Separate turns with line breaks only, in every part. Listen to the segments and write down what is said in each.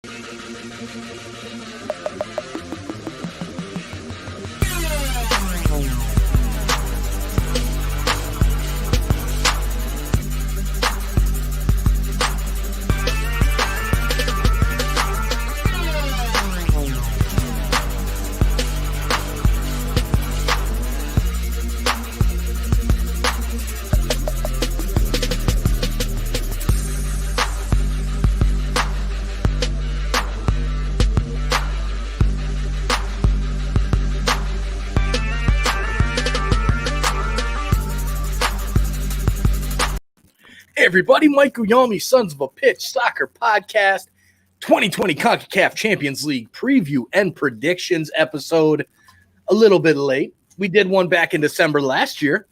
Hey everybody, Mike Uyami, Sons of a Pitch Soccer Podcast, 2020 Concacaf Champions League preview and predictions episode. A little bit late. We did one back in December last year,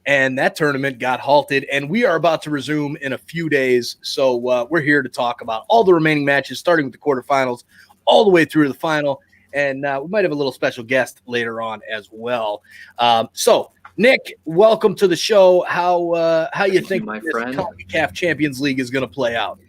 and that tournament got halted, and we are about to resume in a few days. So we're here to talk about all the remaining matches, starting with the quarterfinals, all the way through to the final, and we might have a little special guest later on as well. Nick, welcome to the show. How you think
my
this
friend
CONCACAF Champions League is going to play out?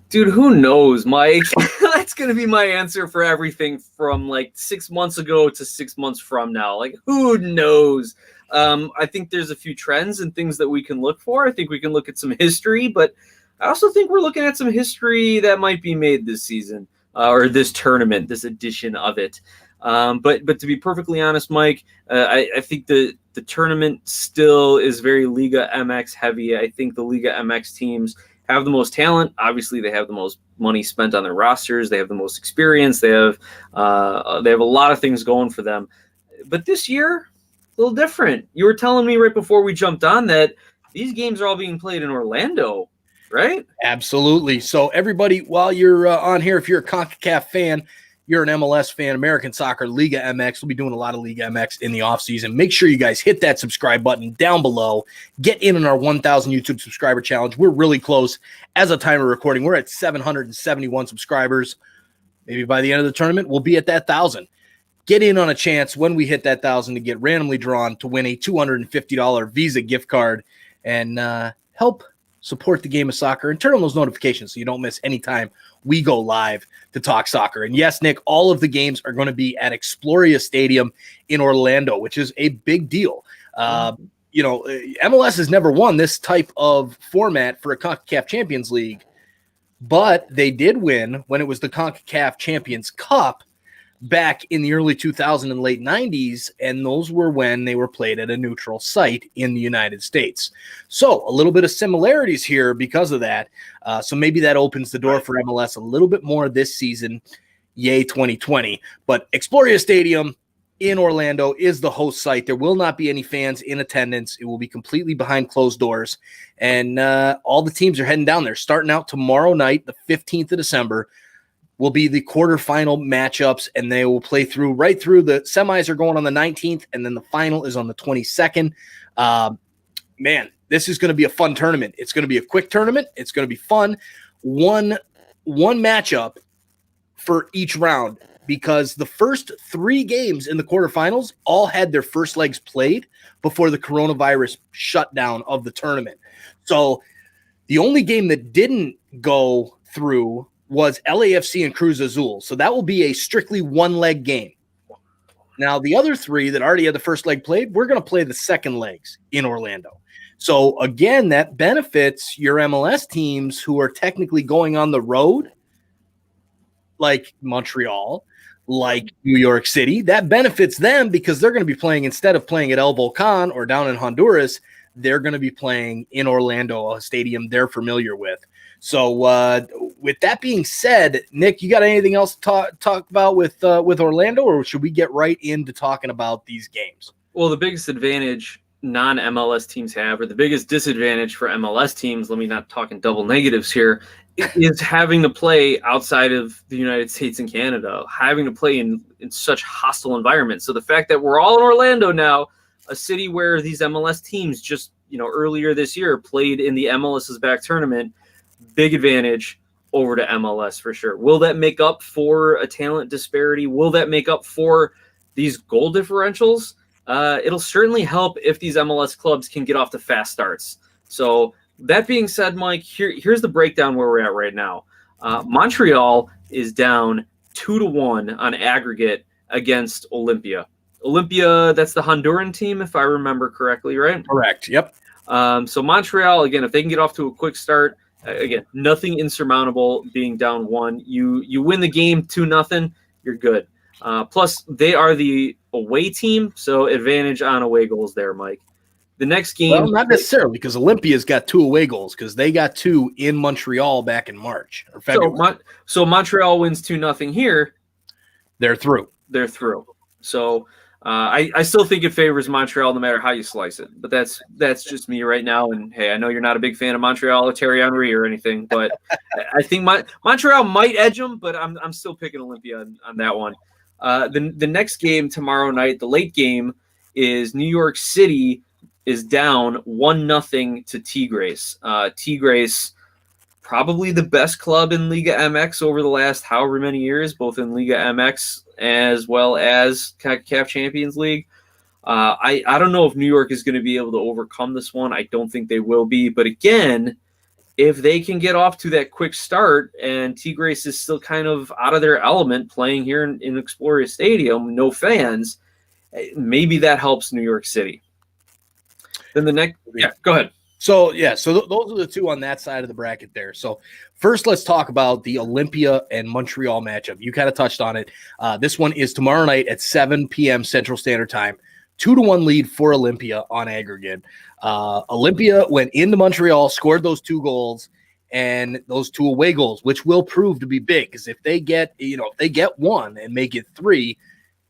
Dude, who knows, Mike? That's going to be my answer for everything from like 6 months ago to 6 months from now. Like, who knows? I think there's a few trends and things that we can look for. I think we can look at some history, but I also think we're looking at some history that might be made this season or this tournament, this edition of it. But to be perfectly honest, Mike, I think the tournament still is very Liga MX heavy. I think the Liga MX teams have the most talent. Obviously, they have the most money spent on their rosters. They have the most experience. They have a lot of things going for them. But this year, a little different. You were telling me right before we jumped on that these games are all being played in Orlando, right?
Absolutely. So everybody, while you're on here, if you're a CONCACAF fan, you're an MLS fan, American Soccer, Liga MX. We'll be doing a lot of Liga MX in the offseason. Make sure you guys hit that subscribe button down below. Get in on our 1,000 YouTube subscriber challenge. We're really close. As of time of recording, we're at 771 subscribers. Maybe by the end of the tournament, we'll be at that 1,000. Get in on a chance when we hit that 1,000 to get randomly drawn to win a $250 Visa gift card and help support the game of soccer and turn on those notifications so you don't miss any time we go live to talk soccer. And yes, Nick, all of the games are going to be at Exploria Stadium in Orlando, which is a big deal. MLS has never won this type of format for a CONCACAF Champions League, but they did win when it was the CONCACAF Champions Cup back in the early 2000s and late 90s, and those were when they were played at a neutral site in the United States. So a little bit of similarities here because of that. So maybe that opens the door for MLS a little bit more this season. Yay, 2020. But Exploria Stadium in Orlando is the host site. There will not be any fans in attendance. It will be completely behind closed doors. And all the teams are heading down there. Starting out tomorrow night, the 15th of December, will be the quarterfinal matchups, and they will play right through. The semis are going on the 19th, and then the final is on the 22nd. Man, this is going to be a fun tournament. It's going to be a quick tournament. It's going to be fun. One matchup for each round, because the first 3 games in the quarterfinals all had their first legs played before the coronavirus shutdown of the tournament. So the only game that didn't go through was LAFC and Cruz Azul. So that will be a strictly one-leg game. Now, the other 3 that already had the first leg played, we're going to play the second legs in Orlando. So, again, that benefits your MLS teams who are technically going on the road, like Montreal, like New York City. That benefits them because they're going to be playing, instead of playing at El Volcan or down in Honduras, they're going to be playing in Orlando, a stadium they're familiar with. So with that being said, Nick, you got anything else to talk about with Orlando, or should we get right into talking about these games?
Well, the biggest advantage non-MLS teams have, or the biggest disadvantage for MLS teams, let me not talk in double negatives here, is having to play outside of the United States and Canada, having to play in such hostile environments. So the fact that we're all in Orlando now, a city where these MLS teams just, earlier this year played in the MLS's back tournament, big advantage over to MLS for sure. Will that make up for a talent disparity? Will that make up for these goal differentials? It'll certainly help if these MLS clubs can get off to fast starts. So that being said, Mike, here's the breakdown where we're at right now. Montreal is down 2-1 on aggregate against Olimpia. Olimpia, that's the Honduran team, if I remember correctly, right?
Correct. Yep.
So Montreal, again, if they can get off to a quick start, again, nothing insurmountable being down 1. You win the game 2-0, you're good. Plus, they are the away team, so advantage on away goals there, Mike. The next game...
Well, not necessarily, because Olympia's got 2 away goals, because they got 2 in Montreal back in March or February.
So Montreal wins 2-0 here.
They're through.
They're through. So I still think it favors Montreal no matter how you slice it. But that's just me right now. And, hey, I know you're not a big fan of Montreal or Thierry Henry or anything, but I think Montreal might edge them, but I'm still picking Olimpia on that one. The next game tomorrow night, the late game, is New York City is down 1-0 to Tigres. Tigres, probably the best club in Liga MX over the last however many years, both in Liga MX as well as CONCACAF Champions League. I don't know if New York is going to be able to overcome this one. I don't think they will be. But again, if they can get off to that quick start and Tigres is still kind of out of their element playing here in Exploria Stadium, no fans, maybe that helps New York City. Then the next, go ahead.
So those are the 2 on that side of the bracket there. So first, let's talk about the Olimpia and Montreal matchup. You kind of touched on it. This one is tomorrow night at 7 p.m. Central Standard Time. 2-1 lead for Olimpia on aggregate. Olimpia went into Montreal, scored those 2 goals and those 2 away goals, which will prove to be big, because if they get 1 and make it 3,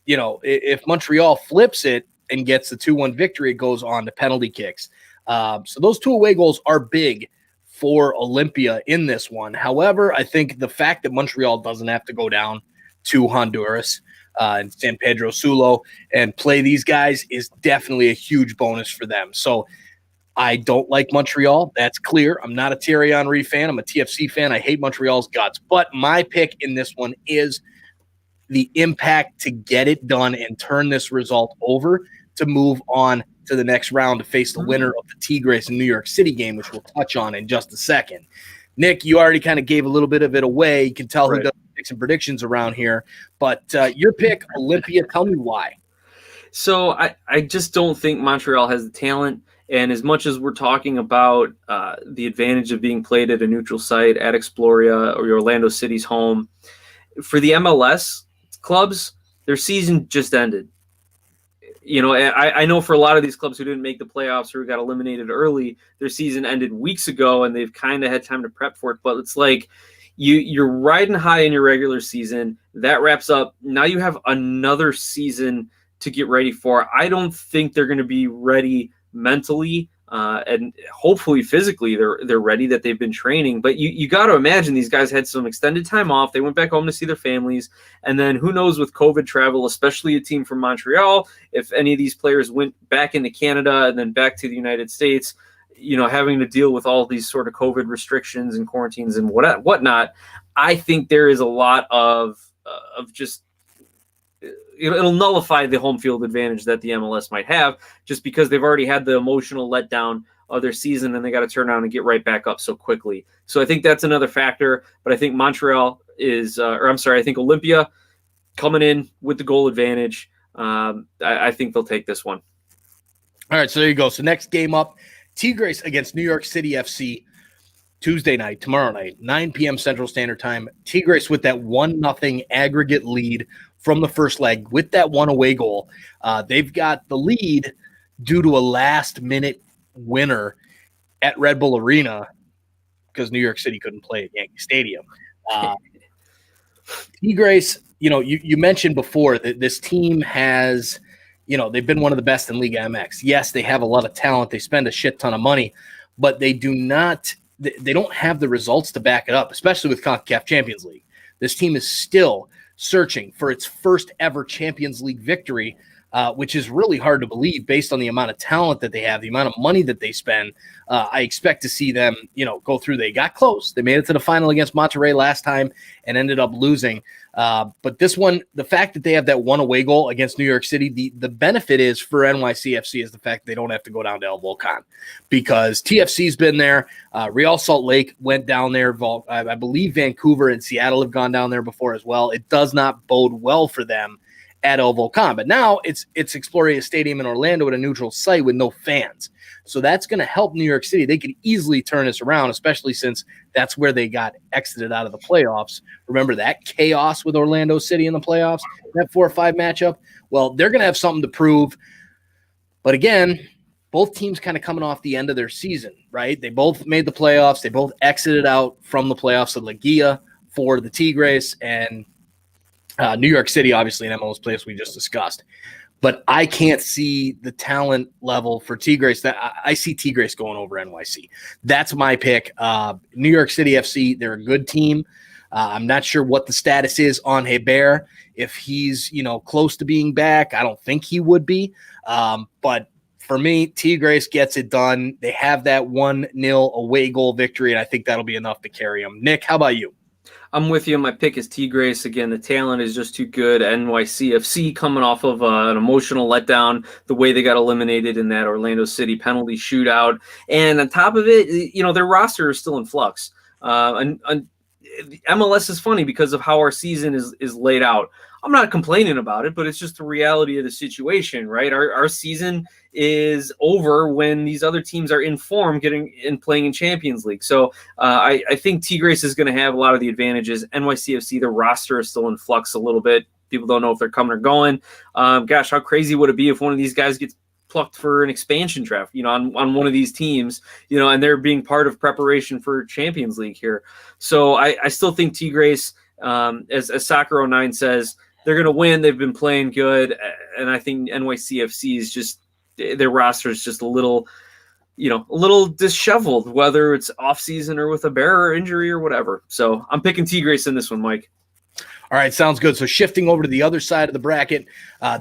if Montreal flips it and gets the 2-1 victory, it goes on to penalty kicks. So those 2 away goals are big for Olimpia in this one. However, I think the fact that Montreal doesn't have to go down to Honduras and San Pedro Sula and play these guys is definitely a huge bonus for them. So I don't like Montreal. That's clear. I'm not a Thierry Henry fan. I'm a TFC fan. I hate Montreal's guts. But my pick in this one is the impact to get it done and turn this result over to move on to the next round to face the winner of the Tigres and New York City game, which we'll touch on in just a second. Nick, you already kind of gave a little bit of it away. You can tell who does picks and predictions around here. But your pick, Olimpia, tell me why.
So I just don't think Montreal has the talent. And as much as we're talking about the advantage of being played at a neutral site at Exploria or Orlando City's home, for the MLS clubs, their season just ended. I know for a lot of these clubs who didn't make the playoffs or who got eliminated early, their season ended weeks ago and they've kind of had time to prep for it. But it's like you're riding high in your regular season. That wraps up. Now you have another season to get ready for. I don't think they're going to be ready mentally and hopefully physically they're ready, that they've been training. But you got to imagine these guys had some extended time off. They went back home to see their families. And then who knows with COVID travel, especially a team from Montreal, if any of these players went back into Canada and then back to the United States, having to deal with all these sort of COVID restrictions and quarantines and whatnot, I think there is a lot of just it'll nullify the home field advantage that the MLS might have, just because they've already had the emotional letdown of their season and they got to turn around and get right back up so quickly. So I think that's another factor. But I think Montreal is, I think Olimpia coming in with the goal advantage. I think they'll take this one.
All right, so there you go. So next game up, Tigres against New York City FC, Tuesday night, tomorrow night, 9 p.m. Central Standard Time. Tigres with that 1-0 aggregate lead from the first leg with that 1 away goal. They've got the lead due to a last-minute winner at Red Bull Arena because New York City couldn't play at Yankee Stadium. Tigres, you mentioned before that this team has, they've been one of the best in Liga MX. Yes, they have a lot of talent. They spend a shit ton of money, but they don't have the results to back it up, especially with Concacaf Champions League. This team is still searching for its first ever Champions League victory which is really hard to believe based on the amount of talent that they have, the amount of money that they spend. I expect to see them, go through. They got close. They made it to the final against Montreal last time and ended up losing. But this one, the fact that they have that one away goal against New York City, the benefit is for NYCFC is the fact they don't have to go down to El Volcan, because TFC's been there. Real Salt Lake went down there. I believe Vancouver and Seattle have gone down there before as well. It does not bode well for them at El Volcan. But now it's Exploria Stadium in Orlando at a neutral site with no fans. So that's going to help New York City. They could easily turn this around, especially since that's where they got exited out of the playoffs. Remember that chaos with Orlando City in the playoffs, that 4-5 matchup? Well, they're going to have something to prove. But again, both teams kind of coming off the end of their season, right? They both made the playoffs. They both exited out from the playoffs of Liga for the Tigres, and New York City, obviously, an MLS place we just discussed. But I can't see the talent level for Tigres. That I see Tigres going over NYC. That's my pick. New York City FC, they're a good team. I'm not sure what the status is on Hebert. If he's, close to being back, I don't think he would be. But for me, Tigres gets it done. They have that 1-0 away goal victory, and I think that'll be enough to carry them. Nick, how about you?
I'm with you. My pick is Tigres. Again, the talent is just too good. NYCFC coming off of an emotional letdown, the way they got eliminated in that Orlando City penalty shootout. And on top of it, their roster is still in flux. And MLS is funny because of how our season is laid out. I'm not complaining about it, but it's just the reality of the situation, right? Our season is over when these other teams are in form, getting and playing in Champions League. So I think Tigres is going to have a lot of the advantages. NYCFC, the roster is still in flux a little bit. People don't know if they're coming or going. Gosh, how crazy would it be if one of these guys gets plucked for an expansion draft, on one of these teams, and they're being part of preparation for Champions League here. So I still think Tigres, as Soccer 09 says, they're going to win. They've been playing good. And I think NYCFC is just, their roster is just a little disheveled, whether it's off season or with a bearer injury or whatever. So I'm picking Tigres in this one, Mike.
All right, sounds good. So shifting over to the other side of the bracket,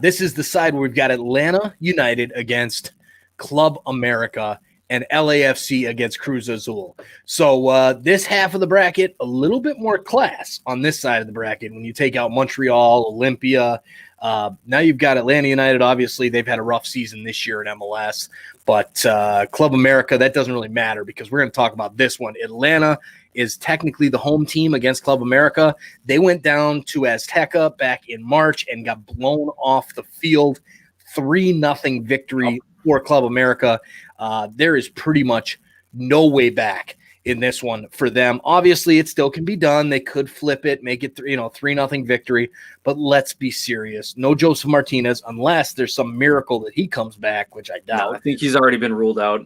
this is the side where we've got Atlanta United against Club America and LAFC against Cruz Azul. So this half of the bracket, a little bit more class on this side of the bracket. When you take out Montreal, Olimpia, now you've got Atlanta United. Obviously, they've had a rough season this year in MLS. But Club America, that doesn't really matter because we're going to talk about this one. Atlanta is technically the home team against Club America. They went down to Azteca back in March and got blown off the field. 3-0 victory for Club America. There is pretty much no way back in this one for them. Obviously, it still can be done. They could flip it, make it 3-0 victory. But let's be serious. No Joseph Martinez unless there's some miracle that he comes back, which I doubt.
No, I think he's already been ruled out.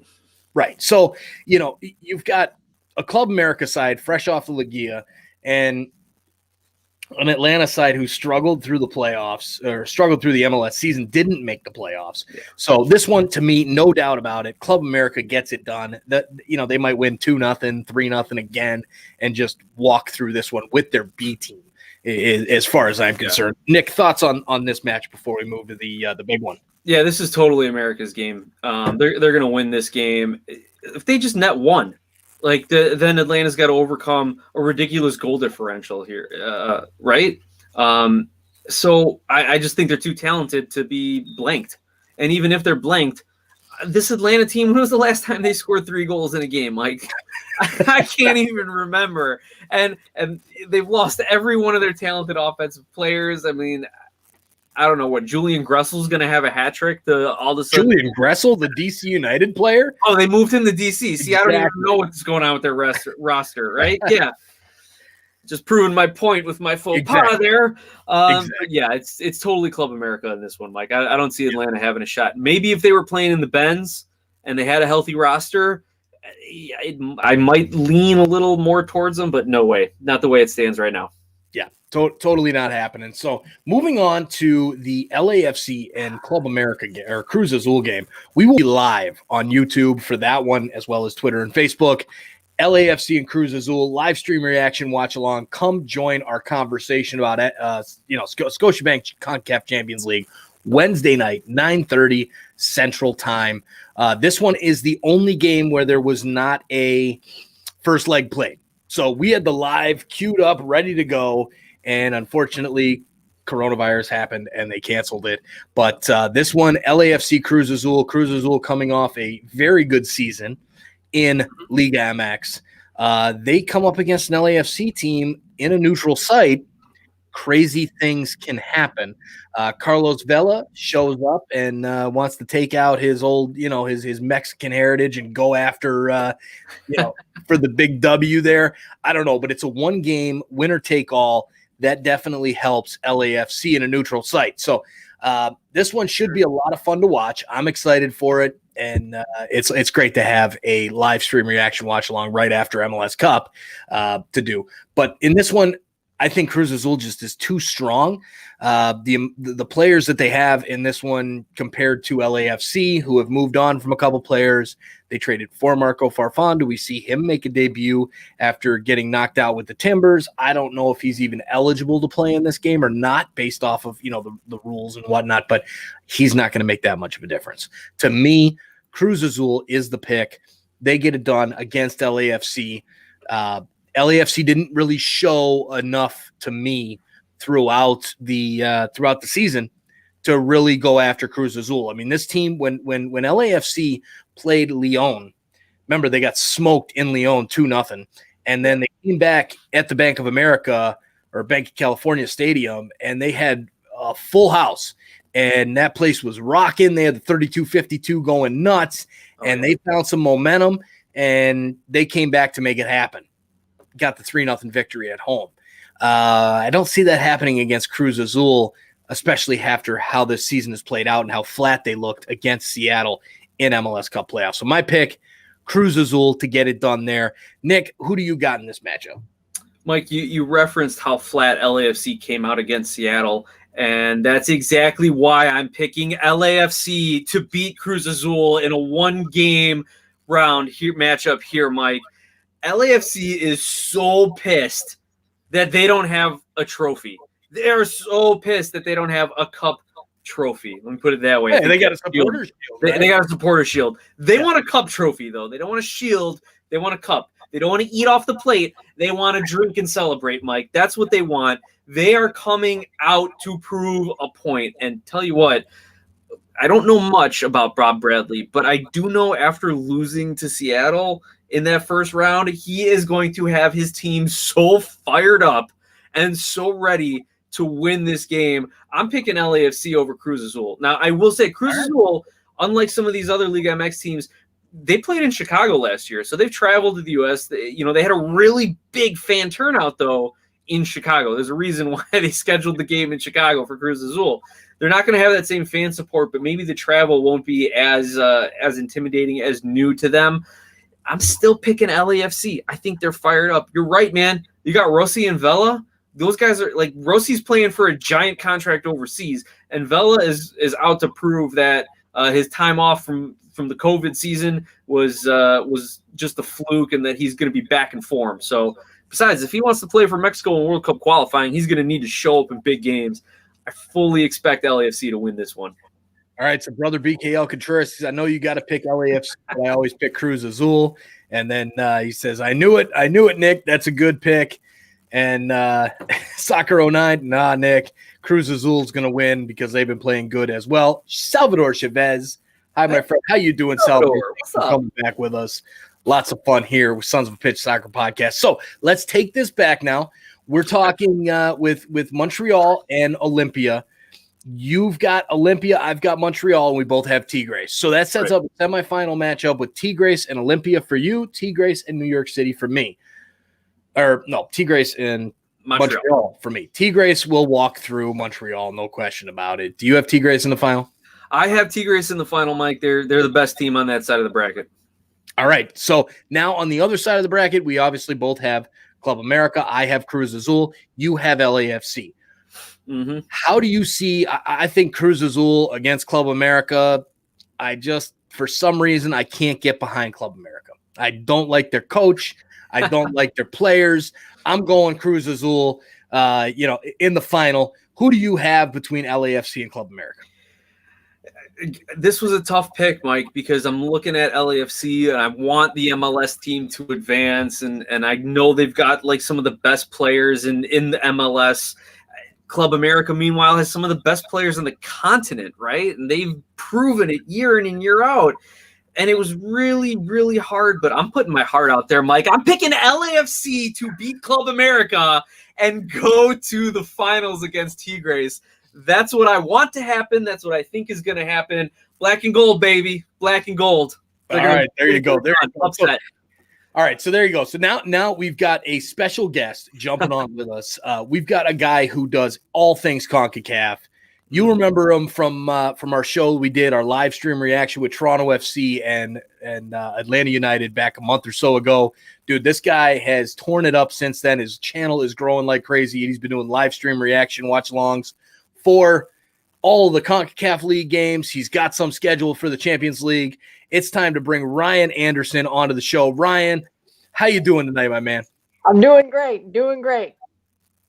Right. So, you've got a Club America side fresh off the Liga and an Atlanta side who struggled through the playoffs or struggled through the MLS season, didn't make the playoffs. Yeah. So this one, to me, no doubt about it, Club America gets it done. That they might win 2-0, 3-0 again, and just walk through this one with their B team, as far as I'm concerned. Nick, thoughts on this match before we move to the big one?
Yeah, this is totally America's game. They're going to win this game if they just net one. Then Atlanta's got to overcome a ridiculous goal differential here, right? So I just think they're too talented to be blanked. And even if they're blanked, this Atlanta team, when was the last time they scored 3 goals in a game? Like, I can't even remember. And they've lost every one of their talented offensive players. I mean, I don't know what Julian Gressel's going to have a hat trick. All of a sudden,
Julian Gressel, the DC United player.
Oh, they moved him to DC. See, exactly. I don't even know what's going on with their roster, right? Yeah, just proving my point with my faux pas there. Exactly. But yeah, it's totally Club America in this one, Mike. I don't see Atlanta having a shot. Maybe if they were playing in the Benz and they had a healthy roster, I might lean a little more towards them. But no way, not the way it stands right now.
Yeah, totally not happening. So moving on to the LAFC and Club America or Cruz Azul game, we will be live on YouTube for that one, as well as Twitter and Facebook. LAFC and Cruz Azul live stream reaction, watch along. Come join our conversation about Scotiabank Concacaf Champions League. Wednesday night, 9:30 Central Time. This one is the only game where there was not a first leg played. So we had the live queued up, ready to go, and unfortunately, coronavirus happened and they canceled it. But this one, LAFC Cruz Azul coming off a very good season in Liga MX. They come up against an LAFC team in a neutral site. Crazy things can happen. Carlos Vela shows up and wants to take out his old, his Mexican heritage and go after, for the big W there. I don't know, but it's a one game winner take all. That definitely helps LAFC in a neutral site. So this one should be a lot of fun to watch. I'm excited for it. And it's great to have a live stream reaction watch along right after MLS Cup to do. But in this one, I think Cruz Azul just is too strong. The players that they have in this one compared to LAFC, who have moved on from a couple players, they traded for Marco Farfan. Do we see him make a debut after getting knocked out with the Timbers? I don't know if he's even eligible to play in this game or not, based off of the rules and whatnot. But he's not going to make that much of a difference. To me, Cruz Azul is the pick. They get it done against LAFC. LAFC didn't really show enough to me throughout the season to really go after Cruz Azul. I mean, this team, when LAFC played Lyon, remember they got smoked in Lyon 2-0, and then they came back at the Bank of America or Bank of California Stadium, and they had a full house, and that place was rocking. They had the 32-52 going nuts, and they found some momentum, and they came back to make it happen. Got the 3-0 victory at home. I don't see that happening against Cruz Azul, especially after how this season has played out and how flat they looked against Seattle in MLS Cup playoffs. So my pick, Cruz Azul to get it done there. Nick, who do you got in this matchup?
Mike, you referenced how flat LAFC came out against Seattle, and that's exactly why I'm picking LAFC to beat Cruz Azul in a one-game round matchup here, Mike. LAFC is so pissed that they don't have a trophy. They're so pissed that they don't have a cup trophy. Let me put it that way.
Hey, they got a supporter shield. Right?
They got a supporter shield. They want a cup trophy, though. They don't want a shield. They want a cup. They don't want to eat off the plate. They want to drink and celebrate, Mike. That's what they want. They are coming out to prove a point. And tell you what, I don't know much about Bob Bradley, but I do know after losing to Seattle in that first round, he is going to have his team so fired up and so ready to win this game. I'm picking LAFC over Cruz Azul. Now, I will say Cruz Azul, unlike some of these other Liga MX teams, they played in Chicago last year, so they've traveled to the U.S. They had a really big fan turnout, though, in Chicago. There's a reason why they scheduled the game in Chicago for Cruz Azul. They're not going to have that same fan support, but maybe the travel won't be as intimidating, as new to them. I'm still picking LAFC. I think they're fired up. You're right, man. You got Rossi and Vela. Those guys are like, Rossi's playing for a giant contract overseas, and Vela is out to prove that his time off from the COVID season was just a fluke, and that he's going to be back in form. So, besides, if he wants to play for Mexico in World Cup qualifying, he's going to need to show up in big games. I fully expect LAFC to win this one.
All right, so brother BKL Contreras says, I know you got to pick LAFC, but I always pick Cruz Azul. And then he says, I knew it, Nick. That's a good pick. And Soccer 09, nah, Nick. Cruz Azul is going to win because they've been playing good as well. Salvador Chavez. Hi, my friend. How you doing, Salvador?
What's up?
Coming back with us. Lots of fun here with Sons of a Pitch Soccer Podcast. So let's take this back now. We're talking with Montreal and Olimpia. You've got Olimpia, I've got Montreal, and we both have Tigres. So that sets up a semifinal matchup with Tigres and Olimpia for you, Tigres and New York City for me. Or no, Tigres and Montreal for me. Tigres will walk through Montreal, no question about it. Do you have Tigres in the final?
I have Tigres in the final, Mike. They're the best team on that side of the bracket.
All right. So now on the other side of the bracket, we obviously both have Club America. I have Cruz Azul. You have LAFC.
Mm-hmm.
How do you see? I think Cruz Azul against Club America. For some reason, I can't get behind Club America. I don't like their coach. I don't like their players. I'm going Cruz Azul. In the final. Who do you have between LAFC and Club America?
This was a tough pick, Mike, because I'm looking at LAFC and I want the MLS team to advance, and I know they've got like some of the best players in the MLS. Club America, meanwhile, has some of the best players on the continent, right? And they've proven it year in and year out. And it was really, really hard, but I'm putting my heart out there, Mike. I'm picking LAFC to beat Club America and go to the finals against Tigres. That's what I want to happen. That's what I think is going to happen. Black and gold, baby. Black and gold.
All right, there you go. There you go.
Upset.
All right, so there you go. So now we've got a special guest jumping on with us. We've got a guy who does all things CONCACAF. You remember him from our show we did, our live stream reaction with Toronto FC and Atlanta United back a month or so ago. Dude, this guy has torn it up since then. His channel is growing like crazy. He's been doing live stream reaction watch-alongs for all the CONCACAF League games. He's got some scheduled for the Champions League. It's time to bring Ryan Anderson onto the show. Ryan, how you doing tonight, my man?
I'm doing great. Doing great.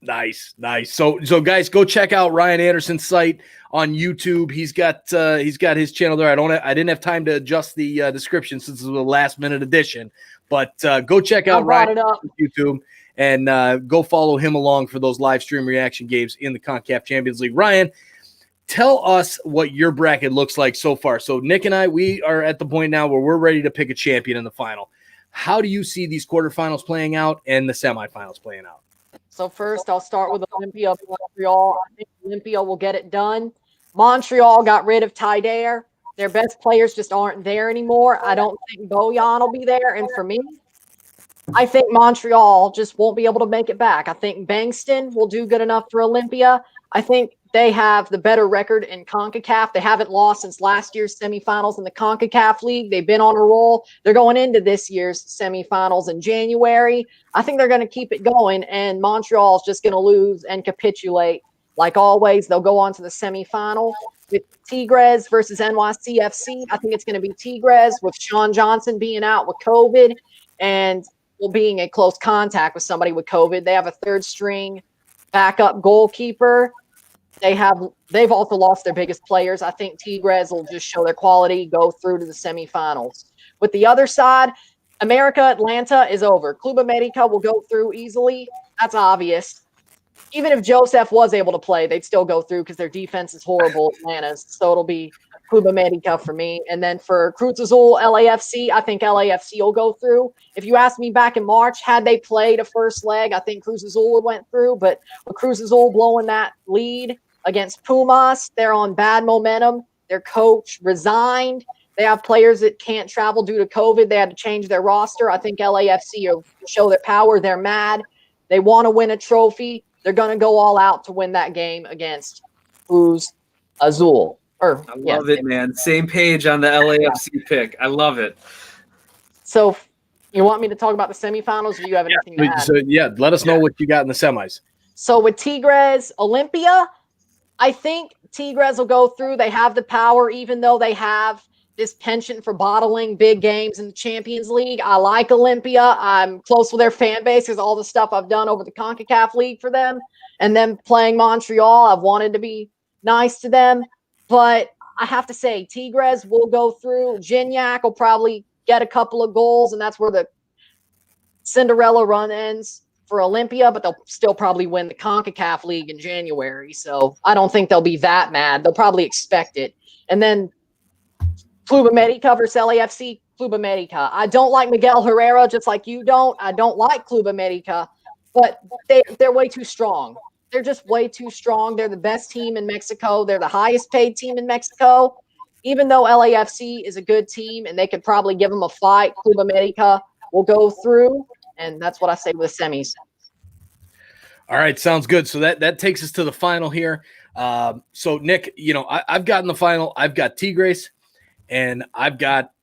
Nice. So guys, go check out Ryan Anderson's site on YouTube. He's got his channel there. I didn't have time to adjust the description since it was a last minute addition, but go check out Ryan on YouTube and go follow him along for those live stream reaction games in the CONCACAF Champions League. Ryan, tell us what your bracket looks like so far. So Nick and I, we are at the point now where we're ready to pick a champion in the final. How do you see these quarterfinals playing out and the semifinals playing out?
So first, I'll start with Olimpia Montreal. I think Olimpia will get it done. Montreal got rid of Tigres. Their best players just aren't there anymore. I don't think Bojan will be there. And for me, I think Montreal just won't be able to make it back. I think Bankston will do good enough for Olimpia. I think they have the better record in CONCACAF. They haven't lost since last year's semifinals in the CONCACAF League. They've been on a roll. They're going into this year's semifinals in January. I think they're going to keep it going, and Montreal is just going to lose and capitulate. Like always, they'll go on to the semifinal with Tigres versus NYCFC. I think it's going to be Tigres with Sean Johnson being out with COVID and being a close contact with somebody with COVID. They have a third-string backup goalkeeper. They've also lost their biggest players. I think Tigres will just show their quality, go through to the semifinals. With the other side, America Atlanta is over. Club America will go through easily. That's obvious. Even if Joseph was able to play, they'd still go through because their defense is horrible, Atlanta's. So it'll be Club America for me. And then for Cruz Azul, LAFC, I think LAFC will go through. If you asked me back in March, had they played a first leg, I think Cruz Azul would went through. But with Cruz Azul blowing that lead against Pumas, they're on bad momentum. Their coach resigned. They have players that can't travel due to COVID. They had to change their roster. I think LAFC will show their power. They're mad. They want to win a trophy. They're going to go all out to win that game against Cruz Azul.
I love it, man. Same page on the LAFC pick. I love it.
So you want me to talk about the semifinals, or do you have anything to add?
So, let us know what you got in the semis.
So with Tigres, Olimpia, I think Tigres will go through. They have the power, even though they have this penchant for bottling big games in the Champions League. I like Olimpia. I'm close with their fan base because all the stuff I've done over the CONCACAF League for them. And then playing Montreal, I've wanted to be nice to them. But I have to say, Tigres will go through. Gignac will probably get a couple of goals, and that's where the Cinderella run ends for Olimpia, but they'll still probably win the CONCACAF League in January. So I don't think they'll be that mad. They'll probably expect it. And then Club America versus LAFC, Club America. I don't like Miguel Herrera just like you don't. I don't like Club America, but they're way too strong. They're just way too strong. They're the best team in Mexico. They're the highest paid team in Mexico. Even though LAFC is a good team and they could probably give them a fight, Club America will go through. And that's what I say with semis.
All right, sounds good. So that takes us to the final here. So Nick, I've gotten the final. I've got Tigres, and I've got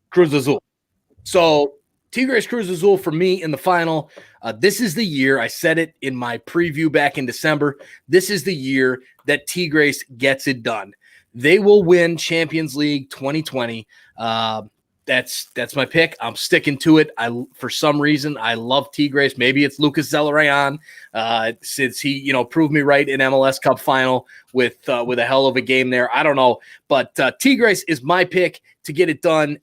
Cruz Azul. So Tigres, Cruz Azul for me in the final. This is the year, I said it in my preview back in December, this is the year that Tigres gets it done. They will win Champions League 2020. That's my pick. I'm sticking to it. For some reason I love Tigres. Maybe it's Lucas Zelarayan, since he proved me right in MLS Cup final with a hell of a game there. I don't know, but Tigres is my pick to get it done.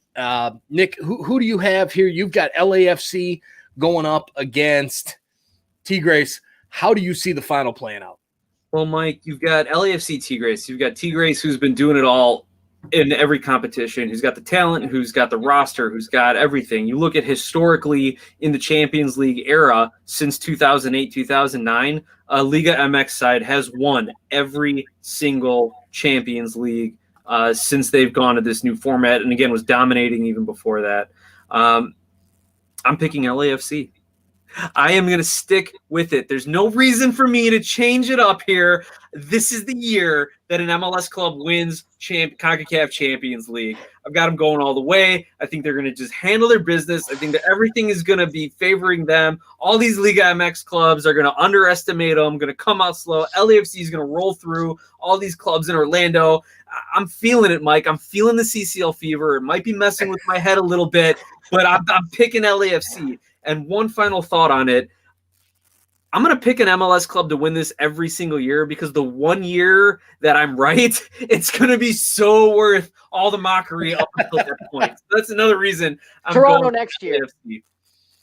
Nick, who do you have here? You've got LAFC going up against Tigres. How do you see the final playing out?
Well, Mike, you've got LAFC Tigres. You've got Tigres, who's been doing it all in every competition, who's got the talent, who's got the roster, who's got everything. You look at historically in the Champions League era since 2008, 2009, Liga MX side has won every single Champions League since they've gone to this new format, and again was dominating even before that. I'm picking LAFC. I am going to stick with it. There's no reason for me to change it up here. This is the year that an MLS club wins CONCACAF Champions League. I've got them going all the way. I think they're going to just handle their business. I think that everything is going to be favoring them. All these Liga MX clubs are going to underestimate them, going to come out slow. LAFC is going to roll through all these clubs in Orlando. I'm feeling it, Mike. I'm feeling the CCL fever. It might be messing with my head a little bit, but I'm picking LAFC. And one final thought on it. I'm going to pick an MLS club to win this every single year because the one year that I'm right, it's going to be so worth all the mockery up until that point. So that's another reason I'm
Toronto
going
next year.
AFC.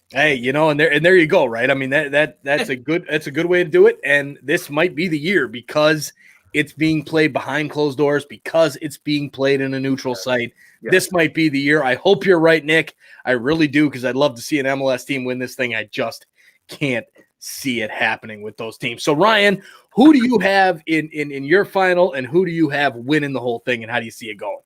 Hey, and there you go, right? I mean, that's a good way to do it. And this might be the year because it's being played behind closed doors, because it's being played in a neutral site. Yeah. This might be the year. I hope you're right, Nick. I really do, because I'd love to see an MLS team win this thing. I just can't see it happening with those teams. So, Ryan, who do you have in your final, and who do you have winning the whole thing, and how do you see it going?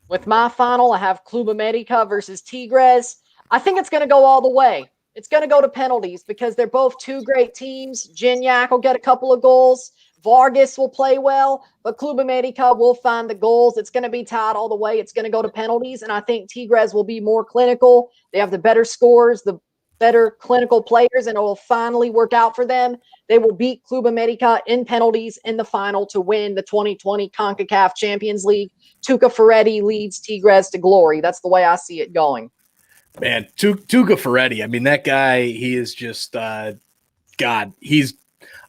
With my final, I have Club America versus Tigres. I think it's going to go all the way. It's going to go to penalties because they're both two great teams. Gignac will get a couple of goals. Vargas will play well, but Club America will find the goals. It's going to be tied all the way. It's going to go to penalties, and I think Tigres will be more clinical. They have the better scores, the better clinical players, and it will finally work out for them. They will beat Club America in penalties in the final to win the 2020 CONCACAF Champions League. Tuca Ferretti leads Tigres to glory. That's the way I see it going.
Man, Tuca Ferretti, I mean, that guy, he is just God.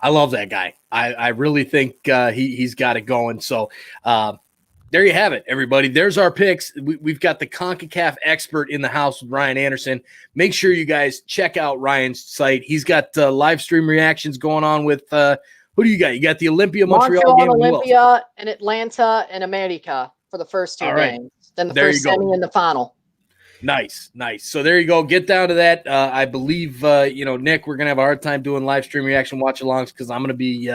I love that guy. I really think he's got it going. So there you have it, everybody. There's our picks. We've got the CONCACAF expert in the house with Ryan Anderson. Make sure you guys check out Ryan's site. He's got live stream reactions going on with who do you got? You got the Olimpia Montreal game.
Olimpia and Atlanta and America for the first two games. Then the first semi and the final.
Nice. So there you go. Get down to that. I believe, Nick, we're going to have a hard time doing live stream reaction watch-alongs because I'm going to be,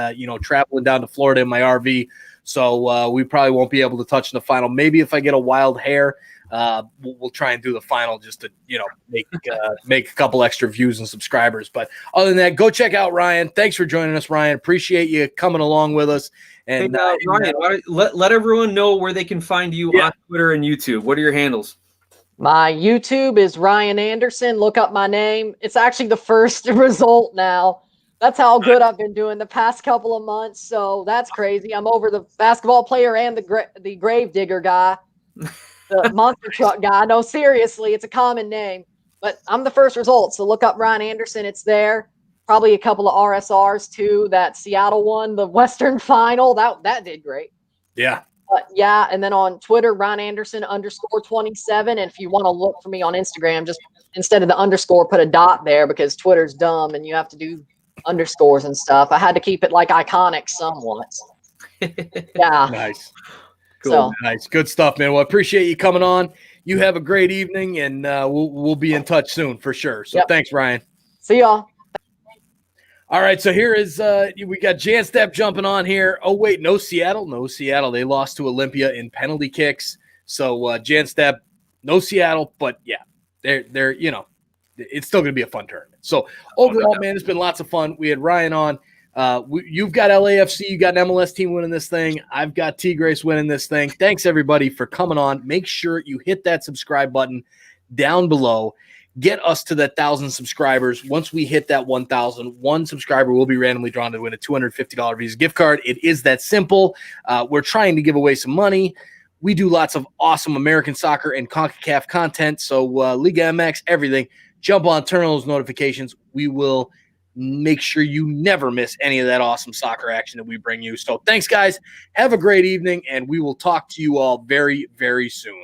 traveling down to Florida in my RV. So we probably won't be able to touch in the final. Maybe if I get a wild hair, we'll try and do the final just to, make a couple extra views and subscribers. But other than that, go check out Ryan. Thanks for joining us, Ryan. Appreciate you coming along with us. And
Ryan, let everyone know where they can find you on Twitter and YouTube. What are your handles?
My YouTube is Ryan Anderson. Look up my name. It's actually the first result now. That's how good I've been doing the past couple of months. So that's crazy. I'm over the basketball player and the grave digger guy, the monster truck guy. No, seriously, it's a common name. But I'm the first result. So look up Ryan Anderson. It's there. Probably a couple of RSRs too. That Seattle one, the Western Final. That did great.
Yeah.
And then on Twitter, Ryan Anderson _27. And if you want to look for me on Instagram, just instead of the underscore, put a dot there because Twitter's dumb and you have to do underscores and stuff. I had to keep it like iconic somewhat. Yeah.
Nice. Cool. Nice. Good stuff, man. Well, I appreciate you coming on. You have a great evening, and we'll be in touch soon for sure. So thanks, Ryan.
See y'all.
All right, so here is we got Jan Stepp jumping on here. Oh, wait, no Seattle. They lost to Olimpia in penalty kicks. So Jan Stepp, no Seattle, but yeah, they're it's still going to be a fun tournament. So overall, man, it's been lots of fun. We had Ryan on. You've got LAFC, you got an MLS team winning this thing. I've got Tigres winning this thing. Thanks everybody for coming on. Make sure you hit that subscribe button down below. Get us to that 1,000 subscribers. Once we hit that 1,000, one subscriber will be randomly drawn to win a $250 Visa gift card. It is that simple. We're trying to give away some money. We do lots of awesome American soccer and CONCACAF content. So Liga MX, everything. Jump on, turn on those notifications. We will make sure you never miss any of that awesome soccer action that we bring you. So thanks, guys. Have a great evening, and we will talk to you all very, very soon.